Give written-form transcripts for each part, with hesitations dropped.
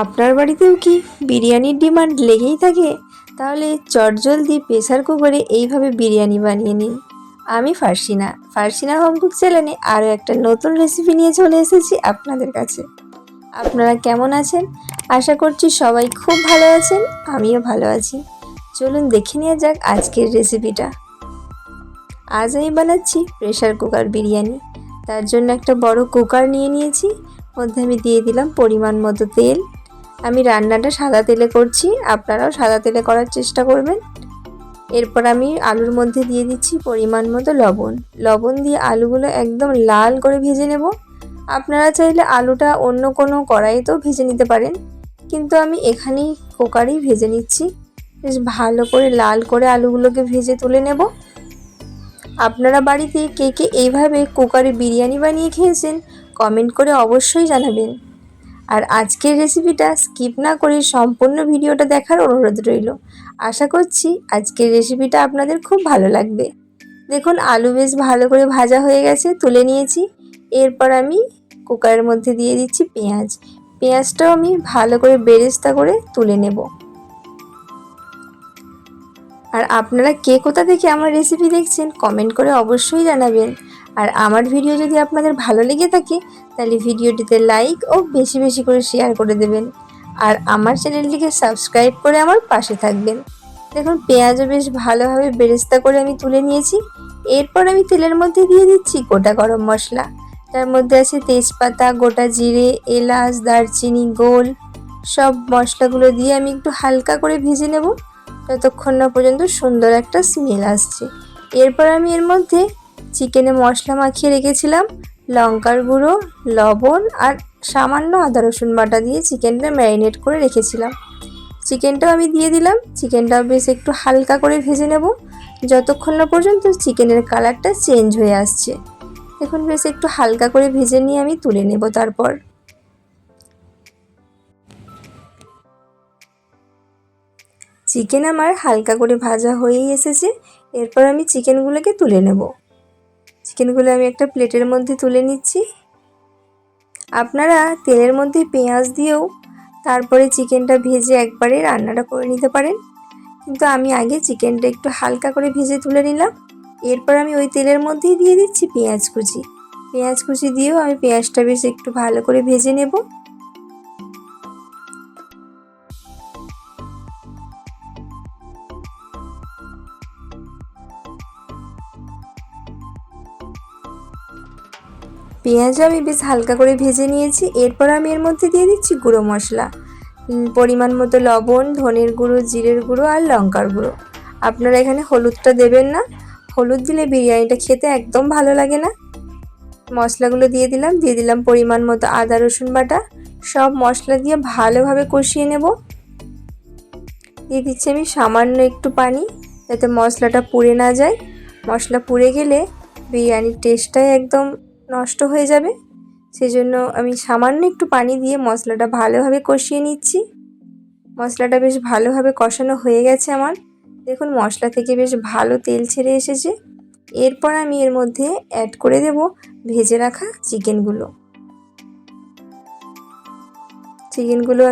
আপনার বাড়িতেও কি বিরিয়ানির ডিমান্ড লেগেই থাকে? তাহলে চটজলদি প্রেসার কুকারে এইভাবে বিরিয়ানি বানিয়ে নিন। আমি ফারসিনা হোম কুক চ্যানেলে আরও একটা নতুন রেসিপি নিয়ে চলে এসেছি আপনাদের কাছে। আপনারা কেমন আছেন? আশা করছি সবাই খুব ভালো আছেন, আমিও ভালো আছি। চলুন দেখে নেওয়া যাক আজকের রেসিপিটা। আজ আমি বানাচ্ছি প্রেসার কুকার বিরিয়ানি। তার জন্য একটা বড় কুকার নিয়ে নিয়েছি, মধ্যে আমি দিয়ে দিলাম পরিমাণ মতো তেল। আমি রান্নাটা সাদা তেলে করছি, আপনারাও সাদা তেলে করার চেষ্টা করবেন। এরপর আমি আলুর মধ্যে দিয়ে দিচ্ছি পরিমাণ মতো লবণ দিয়ে আলুগুলো একদম লাল করে ভেজে নেব। আপনারা চাইলে আলুটা অন্য কোনো কড়াইতেও ভেজে নিতে পারেন, কিন্তু আমি এখানেই কুকারেই ভেজে নিচ্ছি। বেশ ভালো করে লাল করে আলুগুলোকে ভেজে তুলে নেব। আপনারা বাড়িতে কে কে এইভাবে কুকারে বিরিয়ানি বানিয়ে খেয়েছেন কমেন্ট করে অবশ্যই জানাবেন। আর আজকের রেসিপিটা স্কিপ না করে সম্পূর্ণ ভিডিওটা দেখার অনুরোধ রইল। আশা করছি আজকের রেসিপিটা আপনাদের খুব ভালো লাগবে। দেখুন আলু বেশ ভালো করে ভাজা হয়ে গেছে, তুলে নিয়েছি। এরপর আমি কুকারের মধ্যে দিয়ে দিচ্ছি পেঁয়াজটাও আমি ভালো করে বেরেস্তা করে তুলে নেব। আর আপনারা কে কোথা থেকে আমার রেসিপি দেখছেন কমেন্ট করে অবশ্যই জানাবেন। আর আমার ভিডিও যদি আপনাদের ভালো লেগে থাকে তাহলে ভিডিওটিতে লাইক ও বেশি বেশি করে শেয়ার করে দেবেন। আর আমার চ্যানেলটিকে সাবস্ক্রাইব করে আমার পাশে থাকবেন। দেখুন পেঁয়াজও বেশ ভালোভাবে বেরেস্তা করে আমি তুলে নিয়েছি। এরপর আমি তেলের মধ্যে দিয়ে দিচ্ছি গোটা গরম মশলা। তার মধ্যে আছে তেজপাতা, গোটা জিরে, এলাচ, দারচিনি, গোল, সব মশলাগুলো দিয়ে আমি একটু হালকা করে ভেজে নেব যতক্ষণ না পর্যন্ত সুন্দর একটা স্মেল আসছে। এরপর আমি এর মধ্যে চিকেনে মশলা মাখিয়ে রেখেছিলাম লঙ্কার গুঁড়ো, লবণ আর সামান্য আদা রসুন বাটা দিয়ে চিকেনটা ম্যারিনেট করে রেখেছিলাম। চিকেনটাও আমি দিয়ে দিলাম। চিকেনটাও বেশ একটু হালকা করে ভেজে নেব যতক্ষণ না পর্যন্ত চিকেনের কালারটা চেঞ্জ হয়ে আসছে। দেখুন বেশ একটু হালকা করে ভেজে নিয়ে আমি তুলে নেব। তারপর চিকেন আমার হালকা করে ভাজা হয়েই এসেছে। এরপর আমি চিকেনগুলোকে তুলে নেব। চিকেনগুলো আমি একটা প্লেটের মধ্যে তুলে নিচ্ছি। আপনারা তেলের মধ্যে পেঁয়াজ দিয়েও তারপরে চিকেনটা ভেজে একবারে রান্নাটা করে নিতে পারেন, কিন্তু আমি আগে চিকেনটা একটু হালকা করে ভেজে তুলে নিলাম। এরপর আমি ওই তেলের মধ্যেই দিয়ে দিচ্ছি পেঁয়াজ কুচি দিয়েও আমি পেঁয়াজটা বেশ একটু ভালো করে ভেজে নেব। পেঁয়াজও আমি বেশ হালকা করে ভেজে নিয়েছি। এরপর আমি এর মধ্যে দিয়ে দিচ্ছি গুঁড়ো মশলা, পরিমাণ মতো লবণ, ধনের গুঁড়ো, জিরের গুঁড়ো আর লঙ্কার গুঁড়ো। আপনারা এখানে হলুদটা দেবেন না, হলুদ দিলে বিরিয়ানিটা খেতে একদম ভালো লাগে না। মশলাগুলো দিয়ে দিলাম পরিমাণ মতো আদা রসুন বাটা। সব মশলা দিয়ে ভালোভাবে কষিয়ে নেব। দিয়ে দিচ্ছি আমি সামান্য একটু পানি, যাতে মশলাটা পুড়ে না যায়। মশলা পুড়ে গেলে বিরিয়ানির টেস্টটাই একদম নষ্ট হয়ে যাবে। সেজন্য আমি সামান্য একটু পানি দিয়ে মশলাটা ভালোভাবে কষিয়ে নিচ্ছি। মশলাটা বেশ ভালোভাবে কষানো হয়ে গেছে আমার। দেখুন মশলা থেকে বেশ ভালো তেল ছেড়ে এসেছে। এরপর আমি এর মধ্যে অ্যাড করে দেব ভেজে রাখা চিকেনগুলো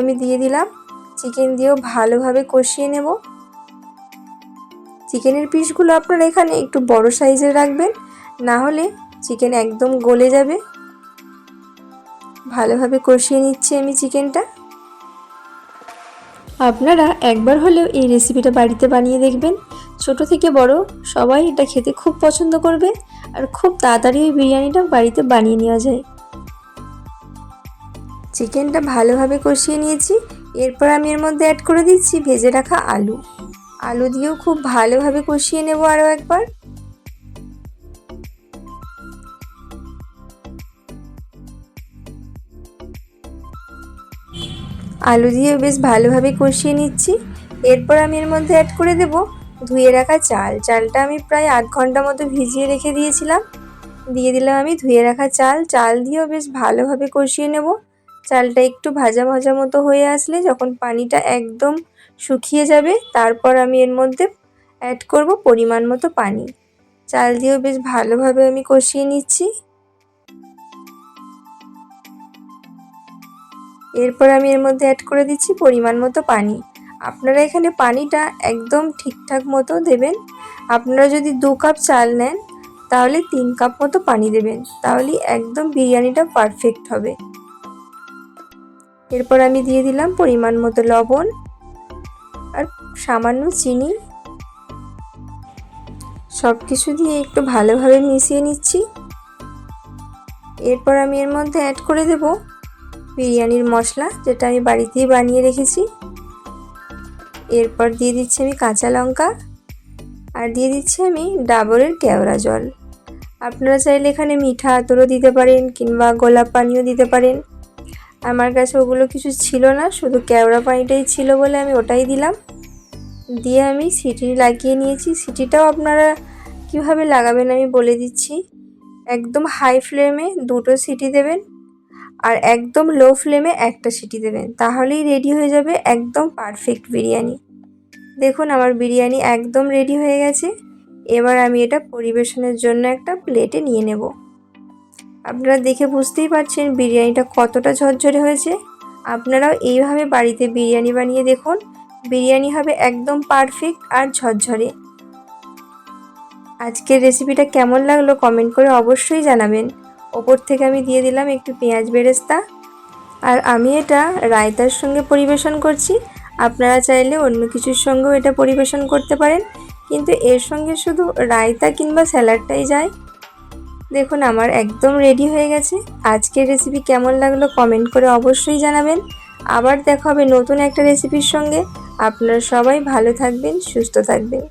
আমি দিয়ে দিলাম। চিকেন দিয়েও ভালোভাবে কষিয়ে নেব। চিকেনের পিসগুলো আপনারা এখানে একটু বড় সাইজের রাখবেন, না হলে চিকেন একদম গলে যাবে। ভালোভাবে কষিয়ে নিচ্ছি আমি চিকেনটা। আপনারা একবার হলেও এই রেসিপিটা বাড়িতে বানিয়ে দেখবেন। ছোট থেকে বড় সবাই এটা খেতে খুব পছন্দ করবে, আর খুব তাড়াতাড়ি এই বিরিয়ানিটা বাড়িতে বানিয়ে নেওয়া যায়। চিকেনটা ভালোভাবে কষিয়ে নিয়েছি। এরপর আমি এর মধ্যে অ্যাড করে দিচ্ছি ভেজে রাখা আলু দিয়েও খুব ভালোভাবে কষিয়ে নেব আরও একবার। আলু দিয়ে বেশ ভালোভাবে কষিয়ে নিচ্ছি। এরপর আমি এর মধ্যে অ্যাড করে দেব ধুয়ে রাখা চালটা আমি প্রায় আধ ঘন্টা মতো ভিজিয়ে রেখে দিয়েছিলাম। দিয়ে দিলাম আমি ধুয়ে রাখা চাল দিয়েও বেশ ভালোভাবে কষিয়ে নেব। চালটা একটু ভাজা ভাজা মতো হয়ে আসলে, যখন পানিটা একদম শুকিয়ে যাবে, তারপর আমি এর মধ্যে অ্যাড করব পরিমাণ মতো পানি। চাল দিয়েও বেশ ভালোভাবে আমি কষিয়ে নিচ্ছি। এরপর আমি এর মধ্যে অ্যাড করে দিচ্ছি পরিমাণ মতো পানি। আপনারা এখানে পানিটা একদম ঠিকঠাক মতো দেবেন। আপনারা যদি 2 কাপ চাল নেন তাহলে 3 কাপ মতো পানি দেবেন, তাহলেই একদম বিরিয়ানিটা পারফেক্ট হবে। এরপর আমি দিয়ে দিলাম পরিমাণ মতো লবণ আর সামান্য চিনি। সব কিছু দিয়ে একটু ভালোভাবে মিশিয়ে নিচ্ছি। এরপর আমি এর মধ্যে অ্যাড করে দেব বিরিয়ানির মশলা, যেটা আমি বাড়িতেই বানিয়ে রেখেছি। এরপর দিয়ে দিচ্ছি আমি কাঁচা লঙ্কা আর দিয়ে দিচ্ছি আমি ডাবরের কেওড়া জল। আপনারা চাইলে এখানে মিঠা আতরও দিতে পারেন কিংবা গোলাপ পানিও দিতে পারেন। আমার কাছে ওগুলো কিছু ছিল না, শুধু কেওড়া পানিটাই ছিল বলে আমি ওটাই দিলাম। দিয়ে আমি সিটি লাগিয়ে নিয়েছি। সিটিটাও আপনারা কিভাবে লাগাবেন আমি বলে দিচ্ছি। একদম হাই ফ্লেমে 2টো সিটি দেবেন আর একদম লো ফ্লেমে 1টা সিটি দেবেন, তাহলেই রেডি হয়ে যাবে একদম পারফেক্ট বিরিয়ানি। দেখুন আমার বিরিয়ানি একদম রেডি হয়ে গেছে। এবার আমি এটা পরিবেশনের জন্য একটা প্লেটে নিয়ে নেব। আপনারা দেখে বুঝতেই পারছেন বিরিয়ানিটা কতটা ঝরঝরে হয়েছে। আপনারাও এইভাবে বাড়িতে বিরিয়ানি বানিয়ে দেখুন, বিরিয়ানি হবে একদম পারফেক্ট আর ঝরঝরে। আজকের রেসিপিটা কেমন লাগলো কমেন্ট করে অবশ্যই জানাবেন। ওপর থেকে আমি দিয়ে দিলাম একটু পেঁয়াজ বেরেস্তা, আর আমি এটা রায়তার সঙ্গে পরিবেশন করছি। আপনারা চাইলে অন্য কিছুর সঙ্গেও এটা পরিবেশন করতে পারেন, কিন্তু এর সঙ্গে শুধু রায়তা কিংবা স্যালাডটাই যায়। দেখুন আমার একদম রেডি হয়ে গেছে। আজকের রেসিপি কেমন লাগলো কমেন্ট করে অবশ্যই জানাবেন। আবার দেখা হবে নতুন একটা রেসিপির সঙ্গে। আপনারা সবাই ভালো থাকবেন, সুস্থ থাকবেন।